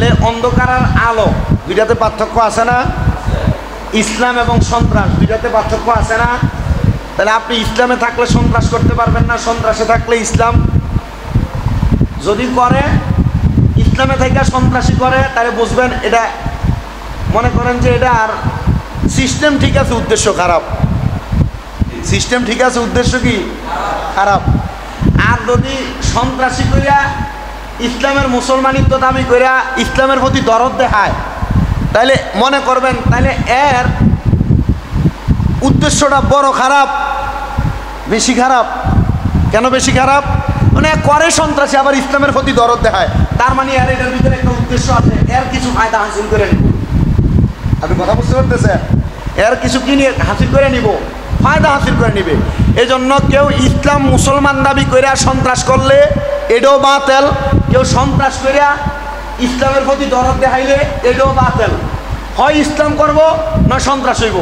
তাহলে অন্ধকার আর আলো দুইটাতে পার্থক্য আছে না? ইসলাম এবং সন্ত্রাস দুইটাতে পার্থক্য আছে না? তাহলে আপনি ইসলামে থাকলে সন্ত্রাস করতে পারবেন না, সন্ত্রাসে থাকলে ইসলাম যদি করে, ইসলামে থেকে সন্ত্রাসী করে, তাহলে বুঝবেন এটা, মনে করেন যে এটা আর সিস্টেম ঠিক আছে, উদ্দেশ্য খারাপ। সিস্টেম ঠিক আছে, উদ্দেশ্য কি খারাপ। আর যদি সন্ত্রাসী কইরা ইসলামের মুসলমানিত্ব দাবি কইরা ইসলামের প্রতি দরদ দেখায়, তাহলে মনে করবেন তাহলে এর উদ্দেশ্যটা বড় খারাপ, বেশি খারাপ। কেন বেশি খারাপ? মানে করে সন্ত্রাসী আবার ইসলামের প্রতি দরদ দেখায়, তার মানে এর এটার ভিতরে একটা উদ্দেশ্য আছে, এর কিছু ফায়দা হাসিল করে নিব। আপনি কথা বুঝতে পারতেছেন? এর কিছু কি নিয়ে হাসিল করে নিব, ফায়দা হাসিল করে নিবে। এই জন্য কেউ ইসলাম মুসলমান দাবি কইরা সন্ত্রাস করলে এটাও বাতিল, কেউ সন্ত্রাস কইরা ইসলামের প্রতি দরদ দেখাইলে এটাও বাতিল। হয় ইসলাম করব নয় সন্ত্রাস হইব।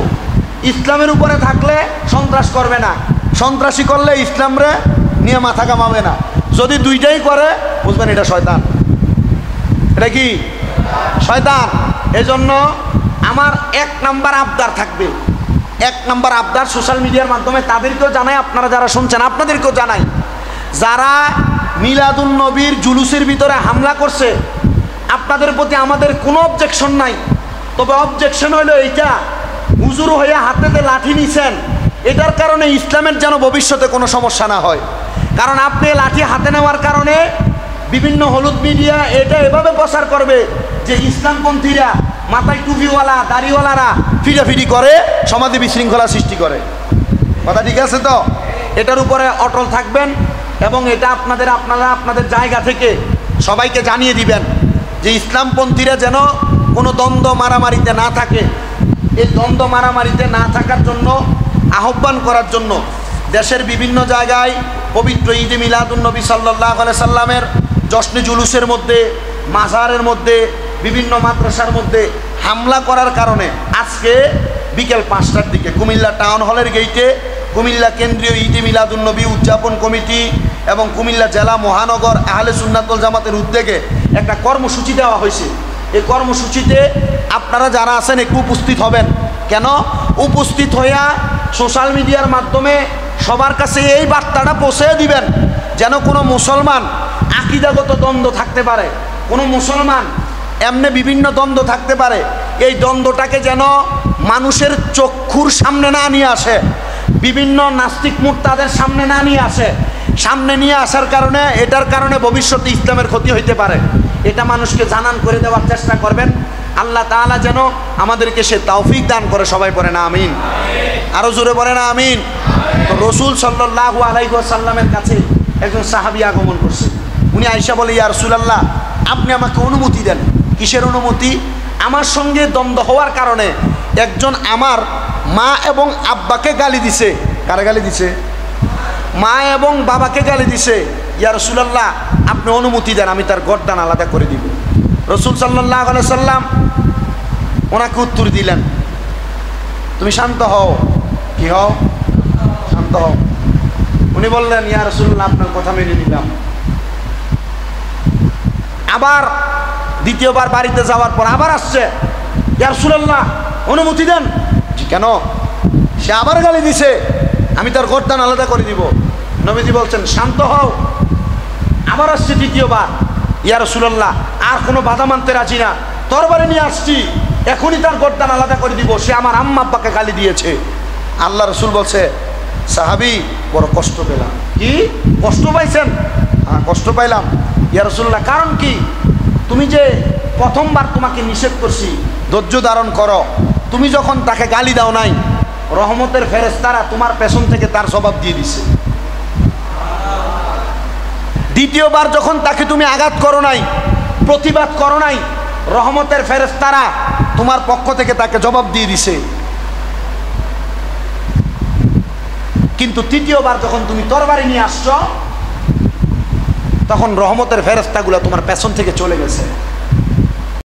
ইসলামের উপরে থাকলে সন্ত্রাস করবে না, সন্ত্রাসী করলে ইসলামরে নিয়ে মাথা কামাবে না। যদি দুইটাই করে বুঝবেন এটা শয়তান। এটা কি শয়তান। এই জন্য আমার এক নাম্বার আবদার থাকবে, এক নাম্বার আবদার সোশ্যাল মিডিয়ার মাধ্যমে তাদেরকেও জানাই, আপনারা যারা শুনছেন আপনাদেরকেও জানাই, যারা মিলাদুন নবীর জুলুসের ভিতরে হামলা করছে, আপনাদের প্রতি আমাদের কোনো অবজেকশন নাই। তবে অবজেকশন হলো এইটা, হুজুর হইয়া হাতেতে লাঠি নিছেন, এটার কারণে ইসলামের যেন ভবিষ্যতে কোনো সমস্যা না হয়। কারণ আপনি লাঠি হাতে নেওয়ার কারণে বিভিন্ন হলুদ মিডিয়া এটা এভাবে প্রচার করবে যে ইসলামপন্থীরা মাথায় টুপিওয়ালা দাড়িওয়ালারা ফিরাফিরি করে, সমাজে বিশৃঙ্খলা সৃষ্টি করে। কথা ঠিক আছে তো? এটার উপরে অটল থাকবেন এবং এটা আপনারা আপনাদের জায়গা থেকে সবাইকে জানিয়ে দিবেন যে ইসলামপন্থীরা যেন কোনো দ্বন্দ্ব মারামারিতে না থাকে। এই দ্বন্দ্ব মারামারিতে না থাকার জন্য আহ্বান করার জন্য দেশের বিভিন্ন জায়গায় পবিত্র ঈদে মিলাদুন নবী সাল্লাল্লাহু আলাইহি সাল্লামের জশ্নে জুলুসের মধ্যে, মাজারের মধ্যে, বিভিন্ন মাদ্রাসার মধ্যে হামলা করার কারণে আজকে বিকেল 5টার দিকে কুমিল্লা টাউন হলের গেইটে কুমিল্লা কেন্দ্রীয় ঈদে মিলাদুন নবী উদযাপন কমিটি এবং কুমিল্লা জেলা মহানগর আহলে সুন্নাত ওয়াল জামাতের উদ্যোগে একটা কর্মসূচি দেওয়া হয়েছে। এই কর্মসূচিতে আপনারা যারা আছেন একটু উপস্থিত হবেন। কেন? উপস্থিত হইয়া সোশ্যাল মিডিয়ার মাধ্যমে সবার কাছে এই বার্তাটা পৌঁছে দিবেন যেন কোনো মুসলমান আকীদাগত দ্বন্দ্ব থাকতে পারে, কোনো মুসলমান এমনি বিভিন্ন দ্বন্দ্ব থাকতে পারে, এই দ্বন্দ্বটাকে যেন মানুষের চক্ষুর সামনে না নিয়ে আসে, বিভিন্ন নাস্তিক মুরতাদের সামনে না নিয়ে আসে। সামনে নিয়ে আসার কারণে এটার কারণে ভবিষ্যতে ইসলামের ক্ষতি হইতে পারে, এটা মানুষকে জানান করে দেওয়ার চেষ্টা করবেন। আল্লাহ তাআলা যেন আমাদেরকে সে তৌফিক দান করে। সবাই পড়ে না আমিন, আরো জোরে পড়ে না আমিন। তো রাসূল সাল্লাল্লাহু আলাইহি ওয়াসাল্লামের কাছে একজন সাহাবী আগমন করছে। উনি আয়েশা বলে, ইয়া রাসূলুল্লাহ, আপনি আমাকে অনুমতি দেন। কিসের অনুমতি? আমার সঙ্গে দ্বন্দ্ব হওয়ার কারণে একজন আমার মা এবং আব্বাকে গালি দিছে। কারে গালি দিছে? মা এবং বাবাকে গালি দিছে। ইয়া রাসূলুল্লাহ, আপনি অনুমতি দেন, আমি তার গর্দান আলাদা করে দিব। রাসূল সাল্লাল্লাহু আলাইহি সাল্লাম ওনাকে উত্তর দিলেন, তুমি শান্ত হও। কি হও? শান্ত হও। উনি বললেন, ইয়া রাসূলুল্লাহ, আপনার কথা মেনে নিলাম। আবার দ্বিতীয়বার বাড়িতে যাওয়ার পর আবার আসছে, ইয়া রাসূলুল্লাহ, অনুমতি দেন। কেন? সে আবার গালি দিছে, আমি তার গর্দান আলাদা করে দিব। নবীজি বলছেন, শান্ত হও। আবার আসছে দ্বিতীয়বার, ইয়া রাসূলুল্লাহ, আর কোনো বাধা মানতে রাজি না, তরবারি নিয়ে আসছি, এখনই তার গর্দান আলাদা করে দিব, সে আমার আম্মা আব্বাকে গালি দিয়েছে। আল্লাহ রাসূল বলছে, সাহাবী, বড় কষ্ট পেলাম। কি কষ্ট পাইছেন? হ্যাঁ, কষ্ট পাইলাম। ইয়া রাসূলুল্লাহ, কারণ কি? তুমি যে প্রথমবার তোমাকে নিষেধ করছি ধৈর্য ধারণ করো, তুমি যখন তাকে গালি দাও নাই, রহমতের ফেরেশতারা তোমার পেছন থেকে তার জবাব দিয়ে দিছে। দ্বিতীয়বার যখন তাকে তুমি আঘাত করো নাই, প্রতিবাদ করো নাই, রহমতের ফেরেশতারা তোমার পক্ষ থেকে তাকে জবাব দিয়ে দিছে। কিন্তু তৃতীয়বার যখন তুমি তরবারি নিয়ে আসছো, তখন রহমতের ফেরেশতাগুলো তোমার পেছন থেকে চলে গেছে।